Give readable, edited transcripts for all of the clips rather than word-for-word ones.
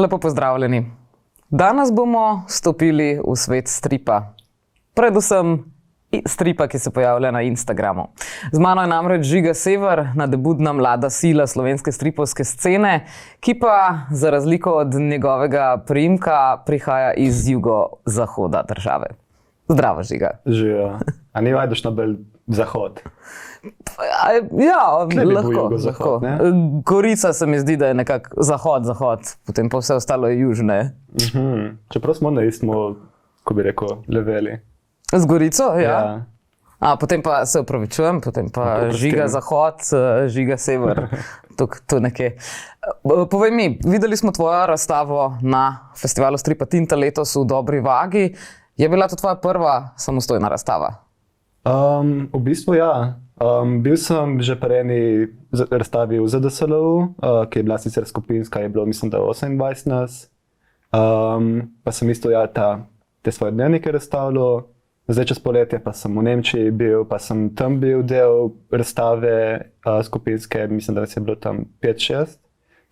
Lepo pozdravljeni. Danes bomo stopili v svet stripa. Predvsem stripa, ki se pojavlja na Instagramu. Z mano je namreč Žiga Sever, nadebudna mlada sila slovenske stripovske scene, ki pa za razliko od njegovega priimka prihaja iz jugozahoda države. Zdravo, Žiga. Živijo. A ni vajdeš na bolj zahod? Ja, lahko. Gorica se mi zdi, da je nekako zahod, potem pa vse ostalo je južne. Čeprav smo na istmo, ko bi rekel, leveli. Z Gorico, ja. Ja. Potem pa se opravičujem, potem pa Žiga zahod, Žiga sever, tu nekje. Povej mi, videli smo tvojo razstavo na festivalu stripa Tinta letos v Dobri vagi. Je bila to tvoja prva samostojna razstava? V bistvu ja. Bil sem že pri eni razstavi v ZDSLU, ki je bila sicer skupinska, je bilo mislim, da 28 nas. Pa sem isto te svoje dnevnike razstavljal. Zdaj čez poletje pa sem v Nemčiji bil, pa sem tam bil del razstave skupinske, mislim, da je bilo tam 5-6,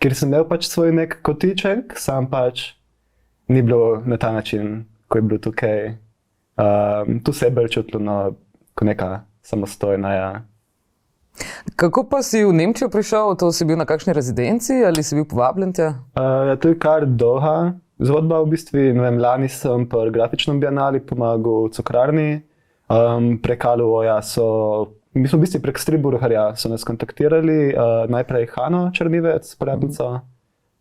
kjer sem imel pač svoj nek kotiček, sam pač ni bilo na ta način, ko je bilo tukaj. Tu se je bolj čutilo kot neka samostojna, ja. Kako pa si v Nemčijo prišel? To si bil na kakšni rezidenci ali si bil povabljen tja? To je kar dolga zgodba v bistvu. Lani sem pri grafičnem bienali pomagal v cukrarni. Prek Aluoja mi smo v bistvu prek Stripburgerja so nas kontaktirali, najprej Hano Črnivec, prijateljica,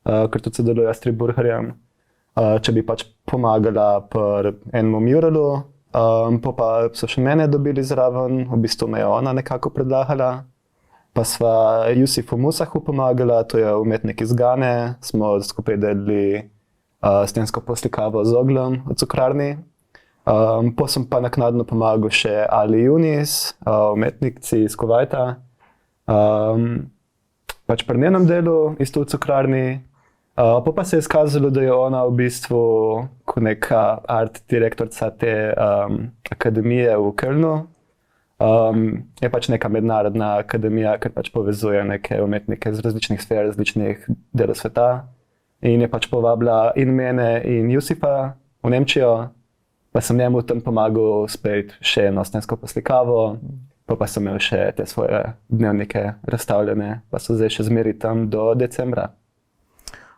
ker tudi sodeluje s Stripburgerjem, če bi pač pomagala pri enem muralu. Pa so še mene dobili zraven, v bistvu me je ona nekako predlagala. Pa sva Jusifu Musahu pomagala, to je umetnik iz Gane, smo skupaj delali stensko poslikavo z ogljem v cukrarni. Pa sem pa naknadno pomagal še Ali Yunis, umetnici iz Kuvajta. Pač pri njenem delu, isto v cukrarni. Pa se je izkazalo, da je ona v bistvu kot neka art direktorica te akademije v Kölnu. Je pač neka mednarodna akademija, ker pač povezuje neke umetnike z različnih sfer, različnih delov sveta. In je pač povabila in mene in Jusifa v Nemčijo, pa sem njemu tam pomagal spet še eno stensko poslikavo, pa sem imel še te svoje dnevnike razstavljene, pa so zdaj še zmeri tam do decembra.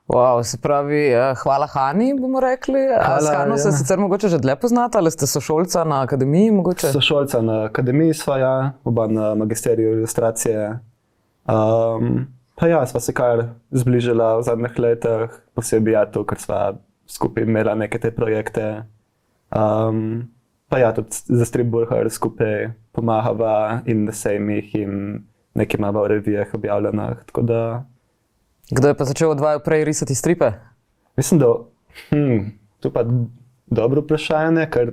Wow, se pravi, hvala Hani, bomo rekli. S Hano se sicer mogoče že dlje poznata, ali ste sošolca na akademiji mogoče? Sošolca na akademiji sva, ja, oba na magisteriju ilustracije. Pa ja, sva se kar zbližala v zadnjih letih, posebej to, ker sva skupaj imela neke te projekte. Pa ja, tudi za Stripburger skupaj pomagava in na sejmih in nekaj imava v revijah objavljenih, tako da... Kdo je pa začel od vaju prej risati stripe? Mislim, da to pa dobro vprašanje, ker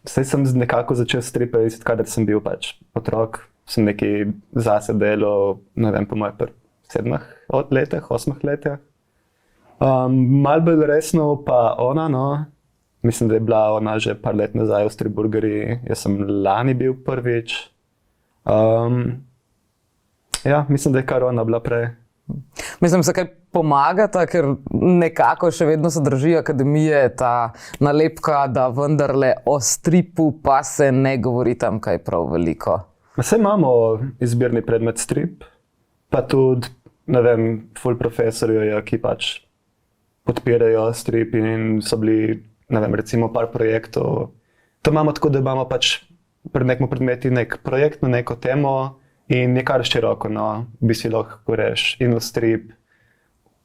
saj sem nekako začel stripe risati, kadar sem bil pač otrok. Sem nekaj zase delal, ne vem, po mojih 7 letih, 8 letih. Malo bolj resno pa ona, no. Mislim, da je bila ona že par let nazaj v Stripburgerji. Jaz sem lani bil prvič. Ja, mislim, da je kar ona bila prej. Mislim, se kaj pomagata, ker nekako še vedno se drži akademije ta nalepka, da vendarle o stripu pa se ne govori tam kaj prav veliko. Saj imamo izbirni predmet strip, pa tudi, ne vem, ful profesorjev, ki pač podpirajo strip in so bili, ne vem, recimo par projektov. To imamo tako, da imamo pač pred nekim predmeti nek projekt na neko temo, in je kar široko, no, bi si lahko reš in v strip,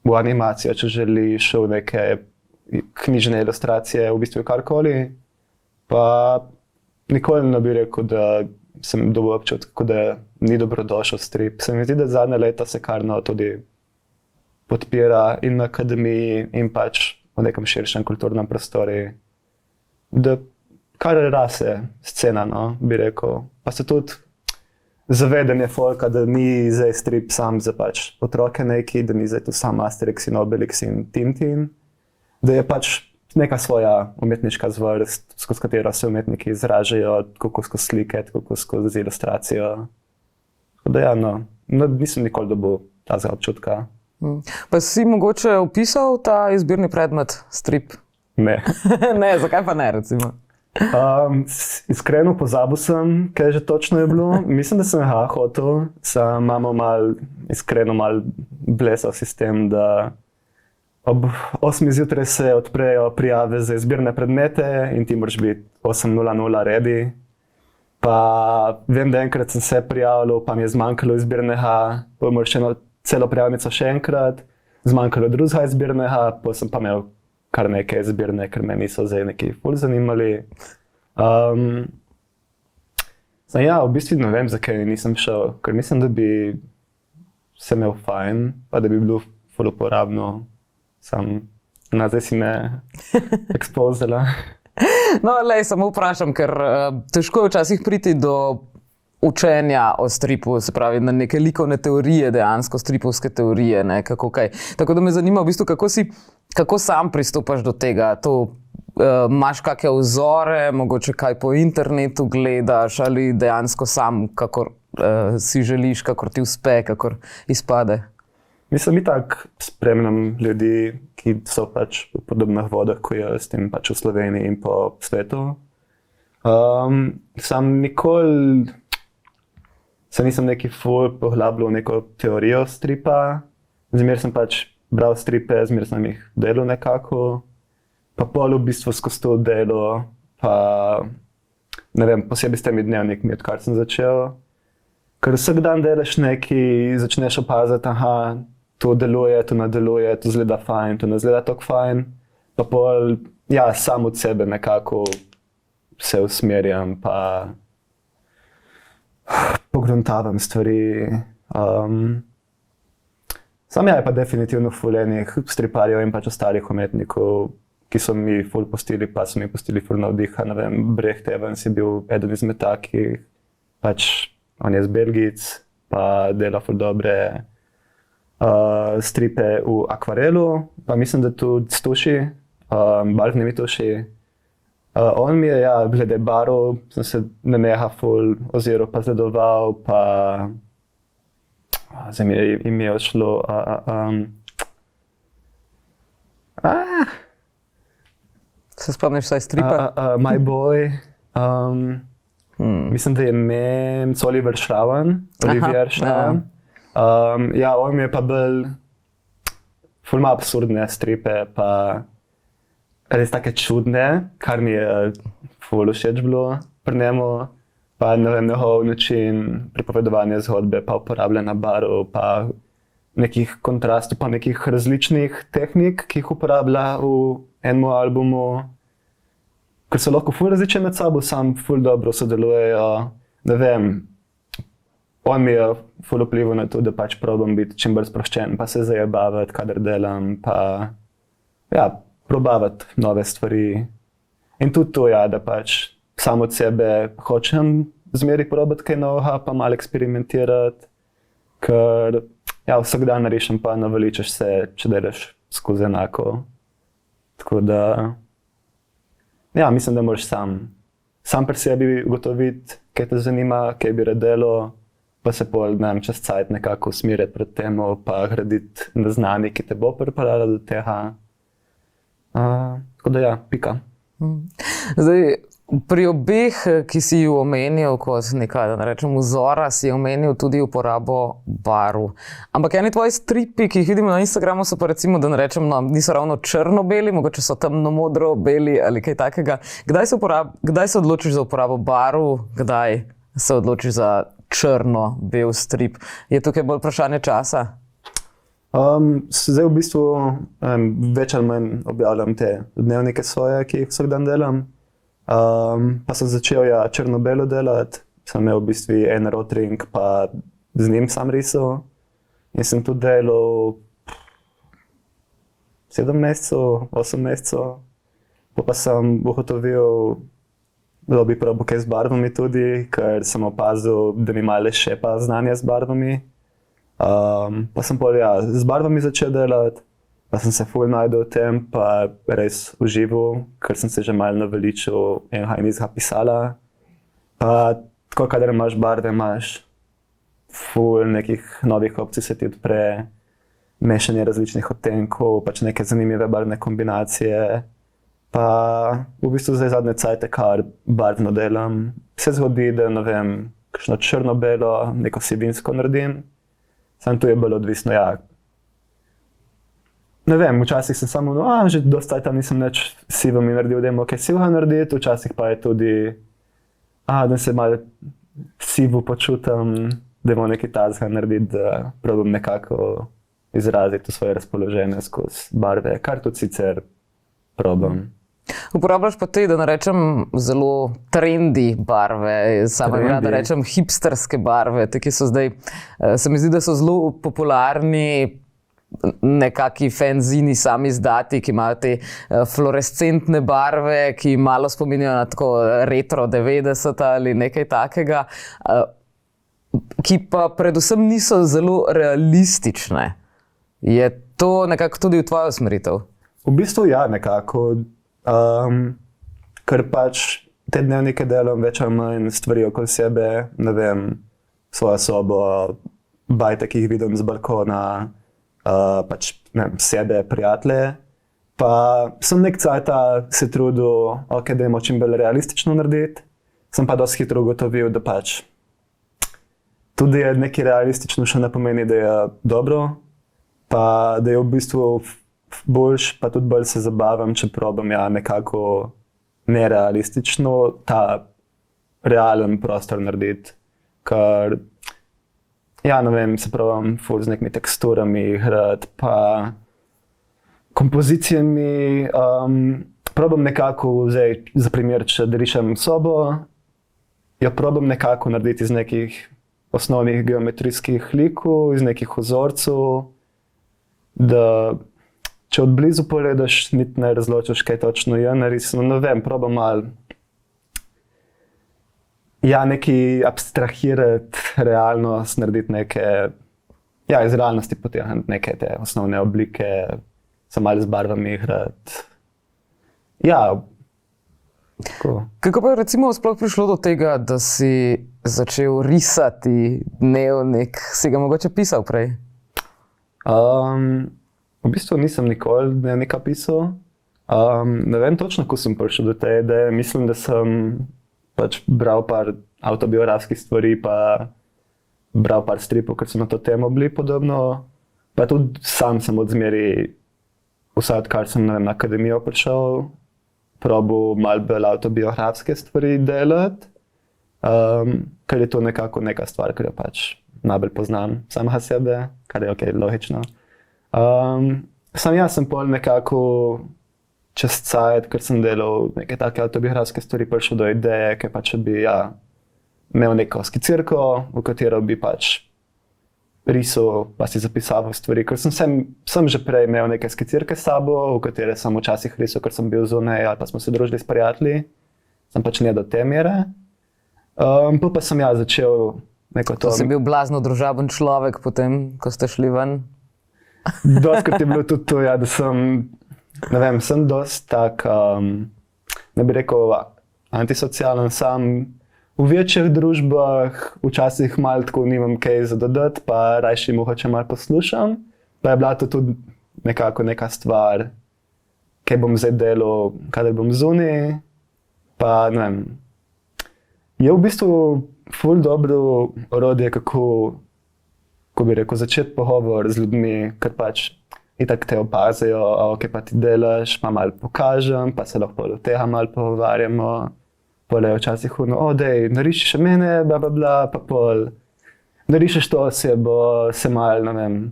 v animacijo, če želiš, v neke knjižne ilustracije, v bistvu karkoli. Pa nikoli ne bi rekel, da sem dobil občutek, da ni dobrodošel strip. Se mi zdi, da zadnje leta se kar tudi podpira in na akademiji in pač v nekem širšem kulturnem prostoru. Da kar rase scena, no, bi rekel. Pa se tudi zavedanje folka, da ni zdaj strip sam za pač otroke neki, da ni zdaj tu sam Asterix in Obelix in Tintin, da je pač neka svoja umetniška zvrst, skozi katero se umetniki izražajo, tako skozi slike, tako skozi ilustracijo. Tako da ja, no, nisem nikoli dobil tazga občutka. Pa si mogoče opisal ta izbirni predmet, strip? Ne. Ne, zakaj pa ne, recimo? Iskreno pozabil sem, kaj že točno je bilo. Mislim, da sem hotel, imamo iskreno mal blesal sistem, da ob 8 zjutraj se odprejo prijave za izbirne predmete in ti moraš biti 8:00 ready. Pa vem, da enkrat sem se prijavil, pa mi je zmanjkalo izbirnega, pa moraš eno celo prijavnico še enkrat, zmanjkalo drugega izbirnega, pa sem pa imel kar nekaj izbirne, ker me niso zdaj neki ful zanimali. Ja, v bistvu ne vem, zakaj nisem šel, ker mislim, da bi se imel fajn, pa da bi bilo ful uporabno. Zdaj si me ekspozila. No, lej, samo vprašam, ker težko je včasih priti do učenja o stripu, se pravi na neke likovne teorije, dejansko stripovske teorije, ne, kako kaj. Tako da me zanima v bistvu, kako sam pristopaš do tega. Imaš kakšne vzore, mogoče kaj po internetu gledaš ali dejansko sam, kakor si želiš, kakor ti uspe, kakor izpade? Mislim, itak spremljam ljudi, ki so pač v podobnih vodah, kot jaz, tem pač v Sloveniji in po svetu. Sam nikoli se nisem neki ful poglabljal v neko teorijo stripa. Zmer sem pač bral stripe, zmer sem jih delal nekako. Pa pol v bistvu skozi to delo, pa ne vem, posebej s temi dnevnikmi, odkar sem začel. Ker vsak dan delaš nekaj, začneš opaziti, aha, to deluje, to ne deluje, to zgleda fajn, to ne zgleda tako fajn. Pa pol, ja, sam od sebe nekako se usmerjam, pa pogruntavam stvari. Sam je pa definitivno ful enih striparjev in pač ostalih umetnikov, ki so mi ful postili, pa so mi postili ful navdiha. Ne vem, Brecht Evans je bil eden izmed takih, pač on je z Belgic, pa dela ful dobre stripe v akvarelu, pa mislim, da tudi s tuši, barvnimi tuši. On mi je, ja, glede barv, sem se neneha ful oziral, pa zgledoval, pa zdaj mi je ime odšlo. Se spomniš vsaj stripa? My Boy. Mislim, da je Nemc Oliver Schraven. Ja, on mi je pa bolj ful ima absurdne stripe, pa res take čudne, kar mi je ful všeč bilo pri njemu. Pa ne vem, njegov način pripovedovanja zgodbe, pa uporabljanja barv, pa nekih kontrastov, pa nekih različnih tehnik, ki jih uporablja v enem albumu. Ker so lahko ful različne med sabo, sam ful dobro sodelujejo. Ne vem, on mi je ful vplival na to, da pač probam biti čim bolj sproščen, pa se zajebavati, kadar delam, pa ja, probavati nove stvari. In tudi to, ja, da pač sam od sebe hočem zmeri probati kaj novega, pa malo eksperimentirati, ker ja, vsak dan rešim, pa naveličaš se, če delaš skozi enako. Tako da, ja, mislim, da moraš sam pri sebi ugotoviti, kaj te zanima, kaj bi rad delal, pa se pol, ne vem, čez cajt nekako usmeriti pred temo, pa graditi na znanje, ki te bo pripeljalo do tega. Tako da ja, pika. Zdaj, pri obeh, ki si ju omenil kot nekaj, da rečem, vzora, si omenil tudi uporabo barv. Ampak eni tvoji stripi, ki jih vidimo na Instagramu, so pa recimo, da ne rečem, niso ravno črno-beli, mogoče so temno-modro-beli ali kaj takega. Kdaj se odločiš za uporabo barv, kdaj se odločiš za črno-bel strip? Je tukaj bolj vprašanje časa? Zdaj v bistvu več ali manj objavljam te dnevnike svoje, ki jih vsak dan delam. Pa sem začel črno-belo delati, sem imel v bistvu en rotring, pa z njim sam risal. In sem tudi delal 7 mesecev, 8 mesecev. Pa sem ugotovil, da bi probil kaj z barvami tudi, ker sem opazil, da mi malo šepa znanje z barvami. Pa sem pol, ja, z barvami začel delati, pa sem se ful najdel v tem, pa res užival, ker sem se že malo naveličil enega in izga pisala. Pa tako, kadar imaš barve, imaš ful nekih novih opcij se ti odpre. mešanje različnih odtenkov, pač neke zanimive barvne kombinacije. Pa v bistvu zdaj zadnje cajte kar barvno delam. Se zgodi, da ne vem, kakšno črno-belo, neko sibinsko naredim. Samo tu je bolj odvisno, ja. Ne vem, včasih sem samo, že dosta tam nisem nič sivo mi naredil, da je kaj sivo narediti, včasih pa je tudi, da se malo sivo počutim, da je nekaj tazga narediti, da probam nekako izraziti svoje razpoloženje skozi barve, kar tudi sicer probam. Uporabljaš pa te, da ne rečem, zelo trendy barve, sama bi rada rečem hipsterske barve, te, ki so zdaj, se mi zdi, da so zelo popularni nekaki fanzini, sami izdati, ki imajo te fluorescentne barve, ki malo spominjajo na tako retro 90 ali nekaj takega, ki pa predvsem niso zelo realistične. Je to nekako tudi v tvojo usmeritev? V bistvu ja, nekako. Ker pač te dnevnike delam več ali manj stvari okoli sebe, ne vem, svojo sobo, bajte, ki jih vidim z balkona, pač ne vem, sebe, prijatelje. Pa sem nek cajta se trudil, da imamo čim bolj realistično narediti, sem pa dosti hitro ugotovil, da pač tudi je nekaj realistično še ne pomeni, da je dobro, pa da je v bistvu boljš, pa tudi bolj se zabavam, če probam nekako nerealistično ta realen prostor narediti. Ker, ne vem, se probam ful z nekimi teksturami igrati, pa kompozicijami. Probam nekako, zdaj, za primer, če rišem sobo, jo probam nekako narediti iz nekih osnovnih geometrijskih likov, iz nekih vzorcev, da če od blizu pogledaš, niti ne razločiš, kaj točno je narisano. Ne vem, probam malo nekaj abstrahirati realnost, narediti neke, iz realnosti potegniti neke te osnovne oblike, se malo z barvami igrati. Tako. Kako pa je recimo sploh prišlo do tega, da si začel risati dnevnik? Si ga mogoče pisal prej? V bistvu nisem nikoli dnevnika pisal. Ne vem točno, ko sem prišel do te ideje. Mislim, da sem pač bral par avtobiografskih stvari, pa bral par stripov, ker so na to temo bili podobno. Pa tudi sam sem odzmeri, vsaj odkar sem na akademijo prišel, probal malo bolj avtobiografske stvari delati, ker je to nekako neka stvar, ker jo pač najbolj poznam samega sebe, kar je logično. Jaz sem pol nekako čez cajt, ker sem delal neke take avtobiografske stvari, prišel do ideje, ker pač bi imel neko skicirko, v katero bi pač risal, pa si zapisal stvari, ker sem že prej imel neke skicirke s sabo, v katere sem včasih risal, ker sem bil zunaj ali pa smo se družili s prijatelji, sem pač ne do te mere. Pa sem začel neko to. To si bil blazno družaben človek potem, ko ste šli ven? Dostkrat je bilo tudi to, da sem, ne vem, sem dosti tak, ne bi rekel antisocialen, sam v večjih družbah, včasih malo tako nimam kaj za dodati, pa rajši mogoče malo poslušam. Pa je bila to tudi nekako neka stvar, kaj bom zdaj delal, kadar bom zunaj. Pa ne vem, je v bistvu ful dobro orodje, kako bi rekel, začeti pogovor z ljudmi, ker pač itak te opazijo, kaj pa ti delaš, pa malo pokažem, pa se lahko od tega malo pogovarjamo. Pol je včasih dej, nariši še mene, pa pol narišeš to osebo, se malo, ne vem,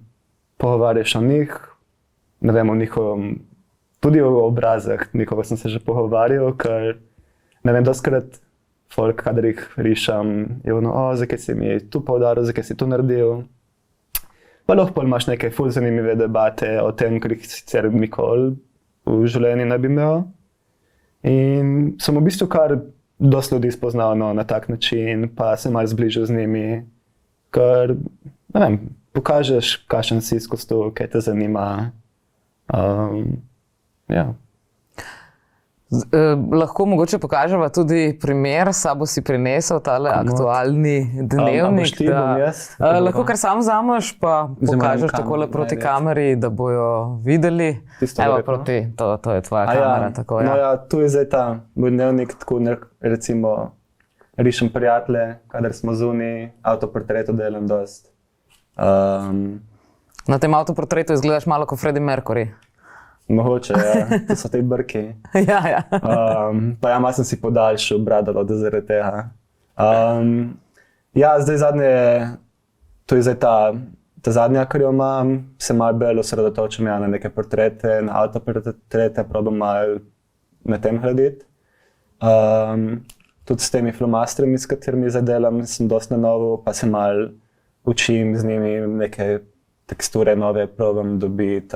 pogovarjaš o njih, ne vem, o njihovem, tudi o obrazah, njihovo sem se že pogovarjal, ker, ne vem, dostkrat folk, kadar jih rišem, je zakaj si mi tu poudaril, zakaj si tu naredil. Pa lahko imaš neke ful zanimive debate o tem, ker jih sicer nikoli v življenju ne bi imel. In sem v bistvu kar dosti ljudi spoznal na tak način, pa se malo zbližal z njimi, ker, ne vem, pokažeš, kakšen si skozi to, kaj te zanima. Lahko mogoče pokaževa tudi primer, sabo si prinesel tale aktualni dnevnik. Lahko kar sam vzameš, pa pokažeš takole proti kameri, da bojo videli. Evo proti, to je tvoja kamera. Tako, no ja, tu je zdaj ta moj dnevnik, tako recimo rišem prijatelje, kadar smo zunaj, avtoportretu delam dost. Na tem avtoportretu izgledaš malo kot Freddie Mercury. Mogoče, ja. To so te brki. Ja. Pa ja, malo sem si podaljšal bradalo, da zaradi tega. Ja, zdaj zadnje, to je zdaj ta zadnja, kar jo imam, se malo bolj osredotočam na neke portrete, na avtoportrete, probam malo na tem gledati. Tudi s temi flomasterji, s katerimi zdaj delam, sem dosti na novo, pa se malo učim z njimi neke teksture nove probam dobiti.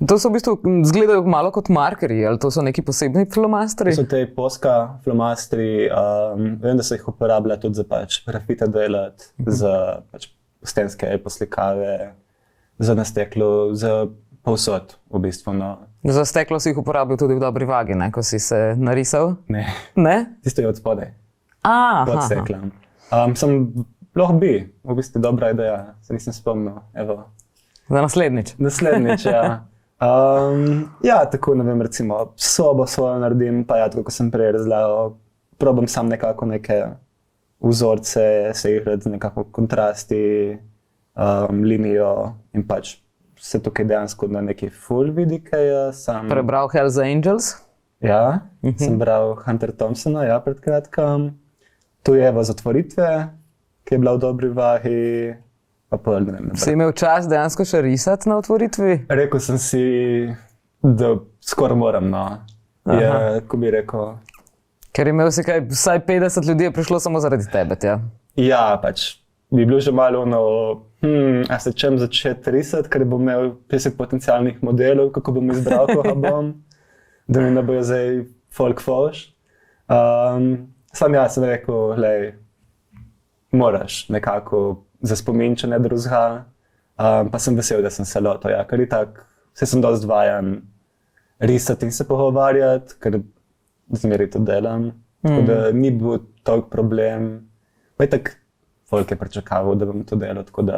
To so v bistvu izgledajo malo kot markerji, ali to so neki posebni flomasteri? To so te Posca flomasteri, vem, da se jih uporablja tudi za grafite delati, za stenske poslikave, za na steklu, za povsod v bistvu. No. Za steklo si jih uporabil tudi v Dobri vagi, ne, ko si se narisal? Ne. Ne? Tisto je od spodaj. Aha. Pod steklom. Lahko bi, v bistvu dobra ideja, se nisem spomnil, evo. Za naslednjič. Naslednjič, ja. Ja, tako, ne vem, recimo, sobo svojo naredim, pa ja, tako, ko sem prej razlagal, probam sam nekako neke vzorce, se igrati z nekako kontrasti, linijo in se tukaj dejansko na neki full vidi, kaj je sam... Prebral Hells Angels? Ja, sem bral Hunter Thompsona, ja, pred kratkim. Tu je v zatvoritve, ki je bila v Dobri vagi, pa pol, ne vem. Si imel čas dejansko še risati na otvoritvi? Rekel sem si, da skoraj moram, no. Je, ko bi rekel... Ker imel si kaj, vsaj 50 ljudi je prišlo samo zaradi tebe, tja? Ja, bi bilo že malo a se čem začeti risati, ker bom imel 50 potencialnih modelov, kako bom izbral, koga bom, da mi ne bojo zdaj folk foš. Sam jaz sem rekel, glej, moraš nekako za spominčanje drugega, pa sem vesel, da sem se lotil, ja, ker itak, sem dosti vajen risati in se pogovarjati, ker zmeraj to delam, tako da ni bil toliko problem. Pa itak folk je pričakoval, da bom to delal, tako da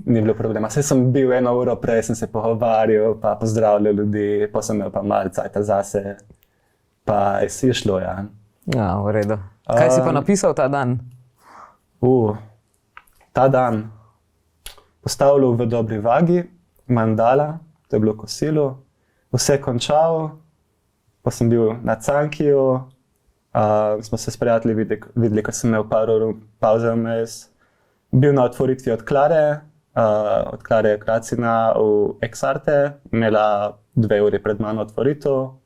ni bilo problema. Saj sem bil 1 uro prej, sem se pogovarjal, pa pozdravljal ljudi, pa sem imel pa malo cajta zase, pa si je šlo, ja. Ja, v redu. Kaj si pa napisal ta dan? Ta dan postavljal v Dobri vagi, mandala, to je bilo kosilo, vse končal, pa sem bil na Cankiju, smo se s prijatelji videli, ker sem imel par ur pauze vmes. Bil na otvoritvi od Klare Kracina v Exarte, imela 2 uri pred mano otvoritev.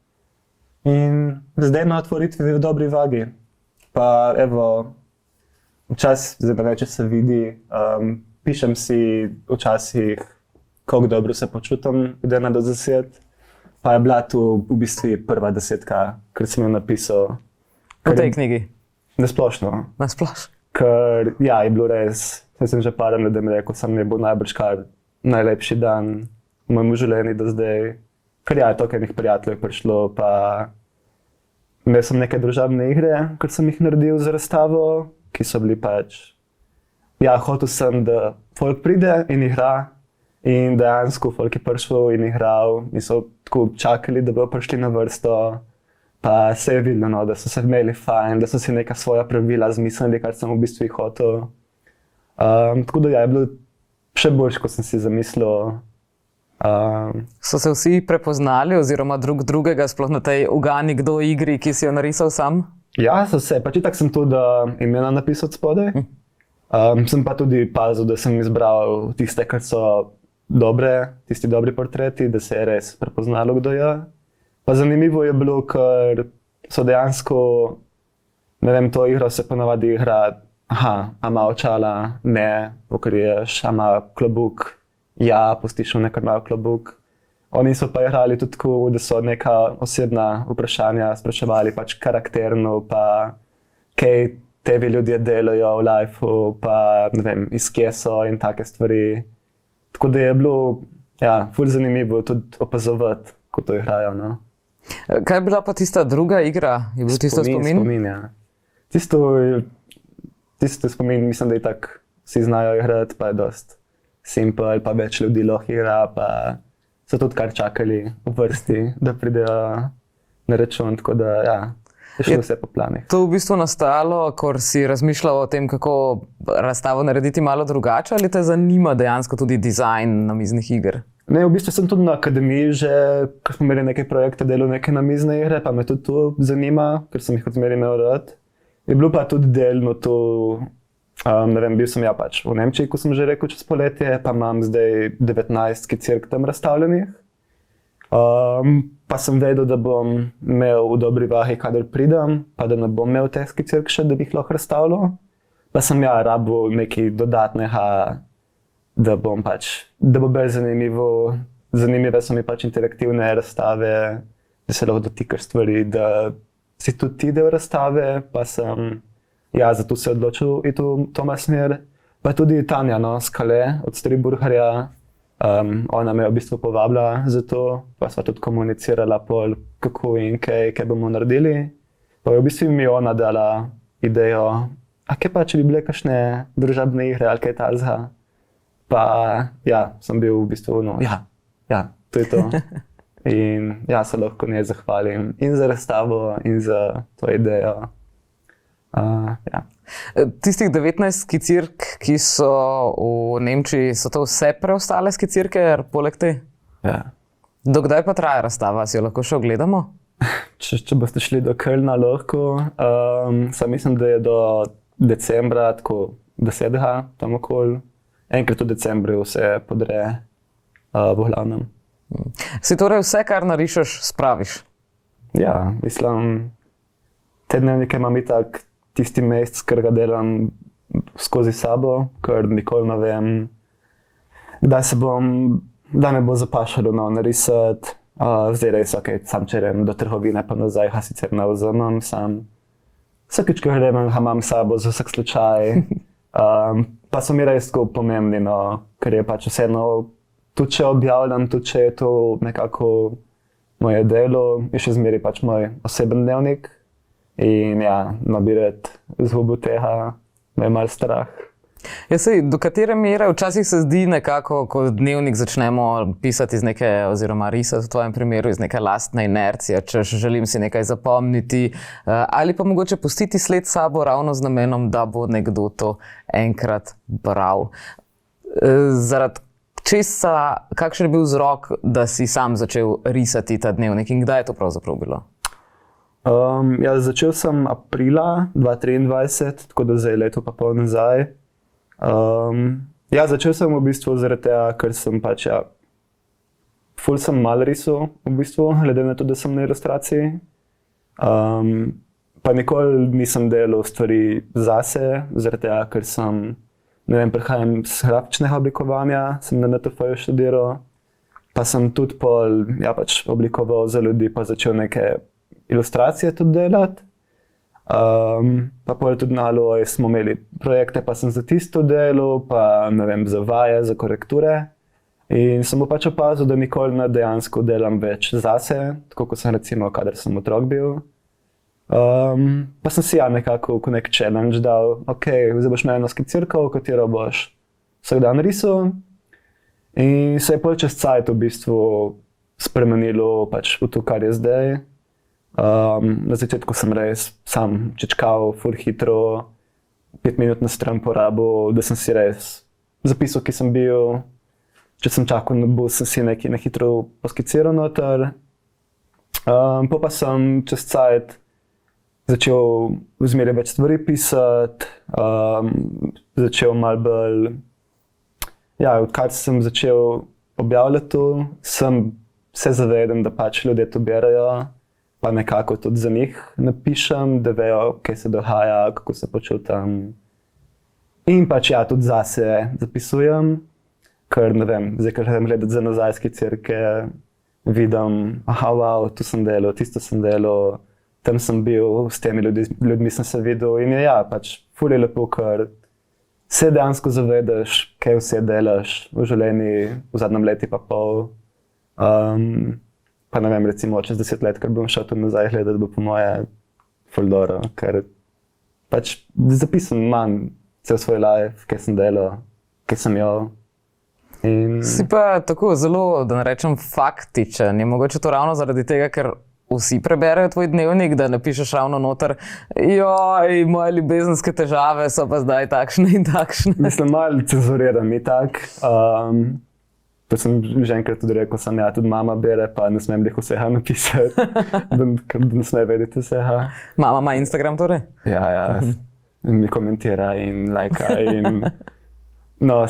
In zdaj na otvoritvi v Dobri vagi. Pa evo, včasih, zdaj ne vem, če se vidi, pišem si včasih, koliko dobro se počutim, od 1 do 10. Pa je bila tu v bistvu prva 10, ker sem jo napisal. V tej knjigi? Nasplošno. Nasplošno. Ker ja, je bilo res, sem že par ljudem rekel, sam je bil najbrž kar najlepši dan v mojem življenju do zdaj. Ker ja, je toliko enih prijateljev prišlo, pa imel sem neke družabne igre, ker sem jih naredil za razstavo, ki so bili ja, hotel sem, da folk pride in igra. In dejansko folk je prišel in igral in so tako čakali, da bodo prišli na vrsto. Pa se je vidno, no, da so se imeli fajn, da so si neka svoja pravila zmislili, kar sem v bistvu hotel. Tako da ja, je bilo še boljše, kot sem si zamislil. So se vsi prepoznali oziroma drugega, sploh na tej ugani kdo igri, ki si jo narisal sam? Ja, so se. Pač itak sem tudi imena napisal spodaj. Sem pa tudi pazil, da sem izbral tiste, kar so dobre, tisti dobri portreti, da se je res prepoznalo, kdo je. Pa zanimivo je bilo, ker so dejansko, ne vem, to igro se ponavadi igra, a ima očala, ne, pokriješ, a ima klobuk, ja, pustiš v nekaj malo klobuk. Oni so pa igrali tudi tako, da so neka osebna vprašanja spraševali, pač karakterno, pa kaj tebi ljudje delajo v lifeu, pa ne vem, iz kje so in take stvari. Tako da je bilo, ja, ful zanimivo tudi opazovati, ko to igrajo, no. Kaj je bila pa tista druga igra? Je bil tisto spomin? Spomin, ja. Tisto spomin, mislim, da je tako, vsi znajo igrati, pa je dost simpel, pa več ljudi lahko igra, pa so tudi kar čakali v vrsti, da pridejo na račun, tako da ja, je šlo vse po planih. To v bistvu nastalo, ko si razmišljal o tem, kako razstavo narediti malo drugače, ali te zanima dejansko tudi dizajn namiznih iger? Ne, v bistvu sem tudi na akademiji že, ko smo imeli neke projekte, delal neke namizne igre, pa me tudi to zanima, ker sem jih od zmeraj imel rad. Je bilo pa tudi delno to, ne vem, bil sem ja pač v Nemčiji, ko sem že rekel, čez poletje, pa imam zdaj 19 skicirk tam razstavljenih. Pa sem vedel, da bom imel v dobri vahi, kadar pridem, pa da ne bom imel teh skicirk še, da bi jih lahko razstavljal. Pa sem ja rabil nekaj dodatnega, da bom pač, da bo bolj zanimivo. Zanimive so mi pač interaktivne razstave, da se lahko dotikaš stvari, da si tudi ti del razstave, pa sem ja, zato se odločil iti v to smer. Pa tudi Tanja, no, Skale od Striburgerja, ona me je v bistvu povabila za to, pa sva tudi komunicirala pol, kako in kaj bomo naredili. Pa je v bistvu mi ona dala idejo, a kaj pa, če bi bile kakšne družabne igre ali kaj takega. Pa ja, sem bil v bistvu, no, ja, to je to. In ja, se lahko njej zahvalim in za razstavo, in za to idejo. Ja. Tistih 19 skicirk, ki so v Nemčiji, so to vse preostale skicirke, poleg te? Ja. Dokdaj pa traja razstava? Si jo lahko še ogledamo? Če boste šli do Kölna, lahko. Sam mislim, da je do decembra, tako 10. tam okoli. Enkrat v decembru se podre v glavnem. Si torej vse, kar narišeš, spraviš? Ja, mislim, te dnevnike imam itak tisti mesec, ker ga delam skozi sabo, ker nikoli ne vem, kdaj me bo zapašalo narisati. Zdaj res, ok, sam če grem do trgovine pa nazaj, ga sicer ne vzamem, sam vsakič, ko grem, ga imam sabo za vsak slučaj. Pa so mi res tako pomembni, no, ker je pač vseeno, tudi če objavljam, tudi če je to nekako moje delo, je še zmeraj pač moj oseben dnevnik. In ja, no bi rad izgubil tega, me je malo strah. Ja, sej, do katere mere včasih se zdi nekako, ko dnevnik začnemo pisati iz neke, oziroma risati v tvojem primeru iz neke lastne inercije, če želim si nekaj zapomniti, ali pa mogoče pustiti sled sabo ravno z namenom, da bo nekdo to enkrat bral. Zaradi česa, kakšen je bil vzrok, da si sam začel risati ta dnevnik in kdaj je to pravzaprav bilo? Ja, začel sem aprila 2023, tako da zdaj je leto pa pol nazaj. Ja, začel sem v bistvu zaradi tega, ker sem pač, ja, ful sem malo risal v bistvu, glede na to, da sem na ilustraciji. Pa nikoli nisem delal stvari zase, zaradi tega, ker sem, ne vem, prihajam z grafičnega oblikovanja, sem na NTF-ju študiral, pa sem tudi pol, ja, pač oblikoval za ljudi, pa začel neke ilustracije tudi delati. Pa pol tudi na Aloji smo imeli projekte, pa sem za tisto delal, pa ne vem, za vaje, za korekture. In sem pač opazil, da nikoli ne dejansko delam več zase, tako kot sem recimo, kadar sem otrok bil. Pa sem si ja nekako nek challenge dal, ok, zdaj boš imel eno skicirko, v katero boš vsak dan risal. In se je pol čez cajt v bistvu spremenilo pač v to, kar je zdaj. Na začetku sem res sam čečkal, ful hitro, 5 minut na stran porabil, da sem si res zapisal, ki sem bil. Če sem čakal na bus, sem si nekaj na hitro poskiciral noter. Pa sem čez cajt začel zmeraj več stvari pisati, začel malo bolj, ja, odkar sem začel objavljati to, sem se zavedam, da pač ljudje to berajo. Pa nekako tudi za njih napišem, da vejo, kaj se dogaja, kako se počutam. In pač ja, tudi zase zapisujem, ker ne vem, zdaj, ker grem gledati za nazaj skicirke, vidim, aha, wow, tu sem delal, tisto sem delal, tam sem bil, s temi ljudmi sem se videl in je ja, pač ful je lepo, ker se dejansko zavedaš, kaj vse delaš v življenju v zadnjem leti pa pol. pa ne vem, recimo čez 10 let, ker bom šel tu nazaj gledati, bo po moje ful dobro, ker pač zapisam manj cel svoj life, kaj sem delal, kaj sem jel. In Si pa tako zelo, da ne rečem, faktičen. Je mogoče to ravno zaradi tega, ker vsi preberejo tvoj dnevnik, da napišeš ravno noter, joj, moje ljubezenske težave so pa zdaj takšne in takšne. mislim, malo cenzuriram itak. To sem že enkrat tudi rekel, sem ja, tudi mama bere, pa ne smem jih vsega napisati, da ne sme vedeti vsega. Mama ima Instagram torej? Ja, mi komentira in lajka in no,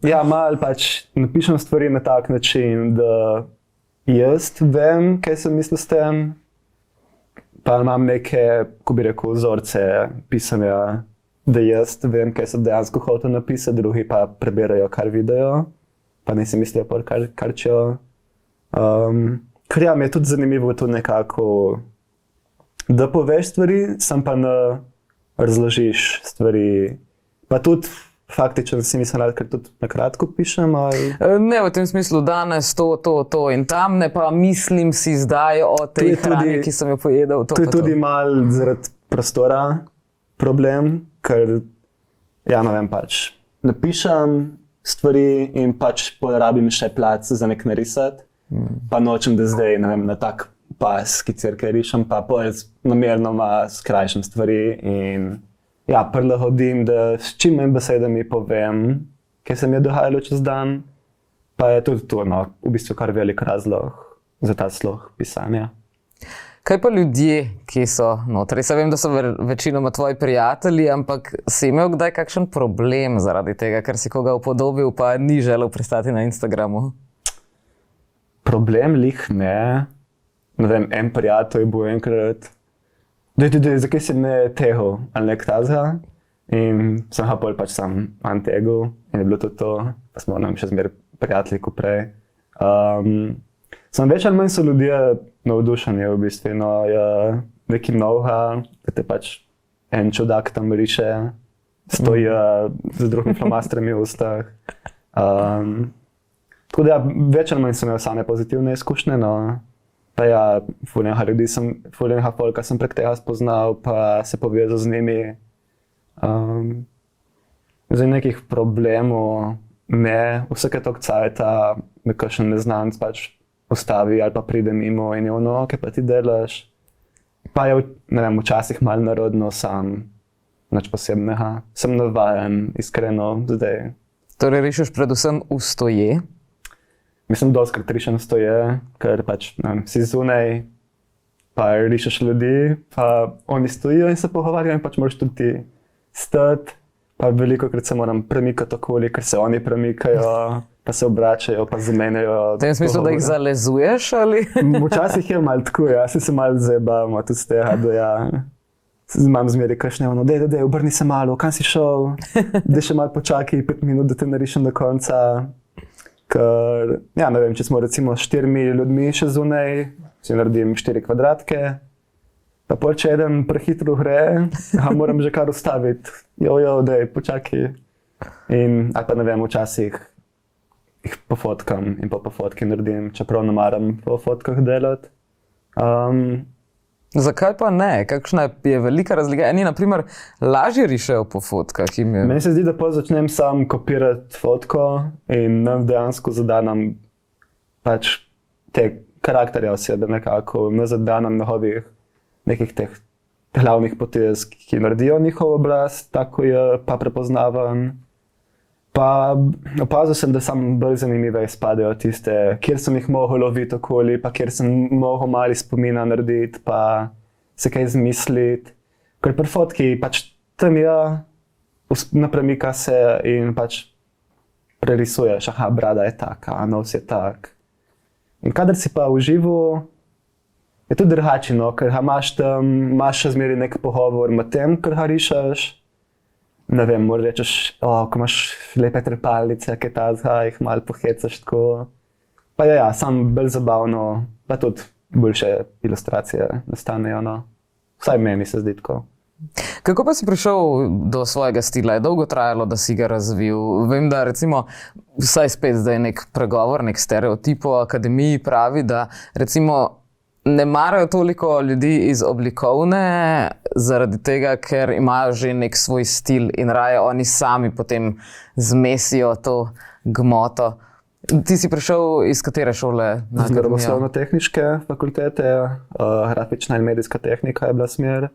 ja, malo pač napišem stvari na tak način, da jaz vem, kaj sem mislil s tem, pa imam neke, ko bi rekel, vzorce pisanja, da jaz vem, kaj sem dejansko hotel napisati, drugi pa preberajo, kar vidijo, pa ne si mislijo, kar čejo. Ker ja, mi je tudi zanimivo to nekako, da poveš stvari, sam pa ne razložiš stvari, pa tudi faktično si mislila, ker tudi na kratko pišem, ali? Ne, v tem smislu danes to in tam, ne pa mislim si zdaj o tej hrani, ki sem jo pojedel. To je tudi malo zaradi prostora problem, ker, ja, ne vem, pač napišem stvari in pač porabim še plac za nek narisati, pa nočem, da zdaj, ne vem, na tak pas skicirke rišem, pa namernoma skrajšam stvari in ja, prilagodim, da s čim manj besedami povem, kaj se mi je dogajalo čez dan, pa je tudi to, no, v bistvu kar velik razlog za ta slog pisanja. Kaj pa ljudje, ki so notri? Jaz vem, da so večinoma tvoji prijatelji, ampak si imel kdaj kakšen problem zaradi tega, ker si koga upodobil, pa ni želel pristati na Instagramu? Problem lih ne. Ne vem, en prijatelj je bil enkrat, zakaj si me tegel ali nek tazga? In sem ga pol pač sam antegel in je bilo to, pa smo nam še zmeraj prijatelji kot prej. Sem več ali manj so ljudje navdušeni v bistvu, no, je neki know-how, da te pač en čudak tam riše, stoji z drugim flomastrami v ustah. Tako da ja, več ali manj sem imel same pozitivne izkušnje, no. Pa ja, fulnega folka sem prek tega spoznal, pa se povezal z njimi. Zdaj nekih problemov ne, vsake toliko cajta me kakšen neznanec pač ustavi ali pa pride mimo in je ono, kaj pa ti delaš. Pa je, ne vem, včasih malo narodno sam, nič posebnega. Sem navajen, iskreno, zdaj. Torej rišeš predvsem v stoje? Mislim, doskrat rišem stoje, ker pač si zunaj, pa rišeš ljudi, pa oni stojijo in se pogovarjajo in pač moraš tudi ti stati, pa velikokrat se moram premikati okoli, ker se oni premikajo, pa se obračajo, pa zamenjajo. V tem smislu, da jih zalezuješ ali? Včasih je malo tako, ja, se malo zabavamo tudi z tega, da ja. Imam zmeraj kakšne, dej, obrni se malo, kam si šel, dej še malo počakaj 5 minut, da te narišem do konca. Ker, ja, ne vem, če smo recimo s 4 ljudmi še zunaj, si naredim 4 kvadratke, pa pol če eden prehitro gre, moram že kar ustaviti. Dej, počakaj. In, ali pa ne vem, včasih jih pofotkam in po fotki naredim, čeprav ne maram po fotkah delati. Zakaj pa ne? Kakšna je velika razlika? Eni, na primer, lažje rišejo po fotkah. Meni se zdi, da pa začnem sam kopirati fotko in nam dejansko zadanam pač te karakterje osebe nekako. Ne zadanam njihovih nekih teh glavnih potez, ki naredijo njihov obraz, tako je pa prepoznaven. Pa opazil sem, da sam bolj zanimive izpadejo tiste, kjer sem jih mogel loviti okoli, pa kjer sem mogel mali spomina narediti, pa se kaj izmisliti. Ker pri fotki pač tam je, napremika se in pač prerisuješ, aha, brada je taka, nos je tak. In kadar si pa v živo, je tudi drugače, no, ker imaš tam, imaš še zmeraj nek pogovor med tem, ker ga rišeš. Ne vem, moraš rečeš, ko imaš lepe trepalnice, kaj tazga, jih malo pohecaš tako. Pa ja, sam bolj zabavno, pa tudi boljše ilustracije nastanejo, no. Vsaj meni se zdi tako. Kako pa si prišel do svojega stila? Je dolgo trajalo, da si ga razvil? Vem, da recimo, vsaj spet zdaj nek pregovor, nek stereotip o akademiji pravi, da recimo ne marajo toliko ljudi iz oblikovne zaradi tega, ker imajo že nek svoj stil in raje oni sami potem zmesijo to gmoto. Ti si prišel iz katere šole na akademijo? Naravoslovno-tehniške fakultete, grafična in medijska tehnika je bila smer.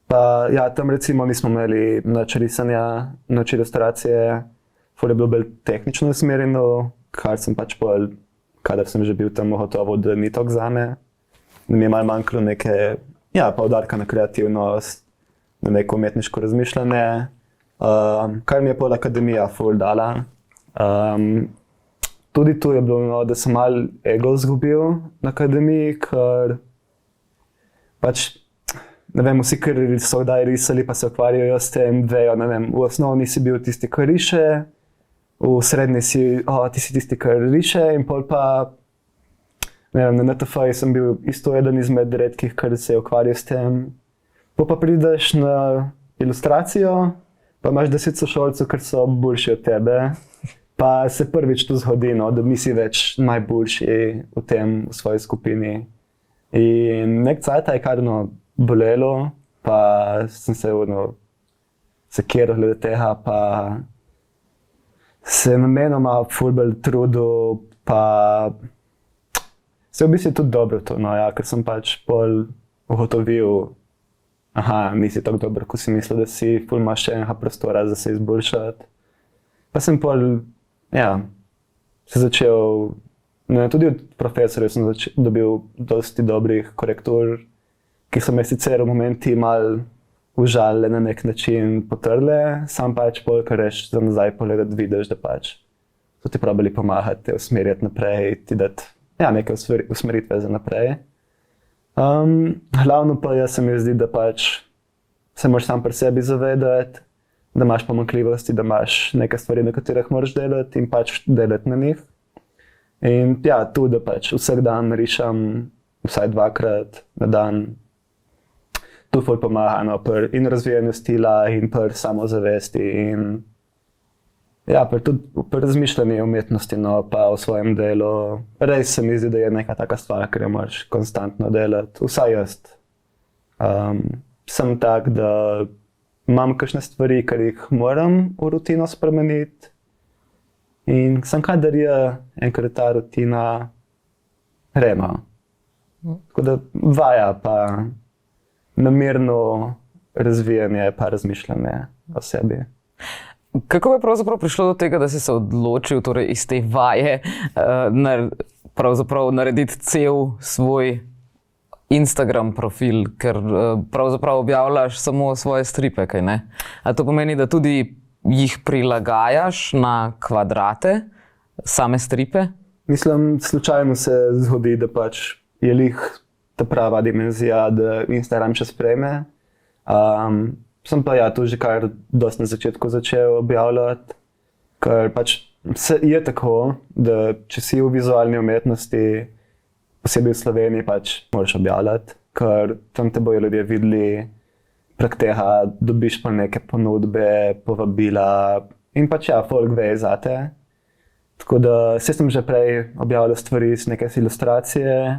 Pa ja, tam recimo nismo imeli nič risanja, nič ilustracije, ful je bilo bolj tehnično usmerjeno, kar sem pač pol, kadar sem že bil tam gotovo, da ni toliko zame. Mi je malo manjkalo neke, poudarka na kreativnost, na neko umetniško razmišljanje, kar mi je pol akademija ful dala. Tudi tu je bilo, da sem malo ego izgubil na akademiji, ker pač, ne vem, vsi, ki so kdaj risali, pa se ukvarjajo s tem, vejo, ne vem, v osnovni si bil tisti, ki riše, v srednji si, ti si tisti, ki riše, in pol pa, ne vem, na NTF-ju sem bil isto eden izmed redkih, ki se je ukvarjal s tem. Pol pa prideš na ilustracijo, pa imaš 10 sošolcev, ki so boljši od tebe, pa se prvič to zgodi, no, da nisi več najboljši v tem, v svoji skupini. In nek cajt je kar bolelo, pa sem se sekiral glede tega, pa se namenoma ful bolj trudil, pa se v bistvu tudi dobro to, ker sem pač pol ugotovil, nisi tako dober, ko si mislil, da si, ful imaš še enega prostora za se izboljšati. Pa sem pol, se začel, tudi od profesorjev sem dobil dosti dobrih korektur, ki so me sicer v momenti malo užalile na nek način potrle, sam pač pol, kar reš za nazaj pogledat, vidiš, da pač so ti probali pomagati, te usmerjati naprej, ti dati neke usmeritve za naprej. Glavno pa se mi zdi, da pač se moraš sam pri sebi zavedati, da imaš pomanjkljivosti, da imaš neke stvari, na katerih moraš delati in pač delati na njih. In tudi, da pač vsak dan rišem vsaj 2-krat na dan. To ful pomaga pri razvijanju stila in pri samozavesti in pri razmišljanju o umetnosti, pa o svojem delu. Res se mi zdi, da je neka taka stvar, ker jo moraš konstantno delati, vsaj jaz. Sem tak, da imam kakšne stvari, ker jih moram v rutino spremeniti. In sem kadar je enkrat ta rutina rema. Tako da vaja pa namerno razvijanje pa razmišljanje o sebi. Kako je pravzaprav prišlo do tega, da si se odločil torej iz te vaje pravzaprav narediti cel svoj Instagram profil, ker pravzaprav objavljaš samo svoje stripe, kaj ne? A to pomeni, da tudi jih prilagajaš na kvadrate, same stripe? Mislim, slučajno se zgodi, da pač je lih ta prava dimenzija, da Instagram še sprejme. Sem pa to že kar dosti na začetku začel objavljati, ker pač je tako, da če si v vizualni umetnosti, posebej v Sloveniji, pač moraš objavljati, ker tam te bojo ljudje videli, prek tega dobiš pa neke ponudbe, povabila in pač folk ve zate. Tako da sem že prej objavljal stvari iz neke ilustracije.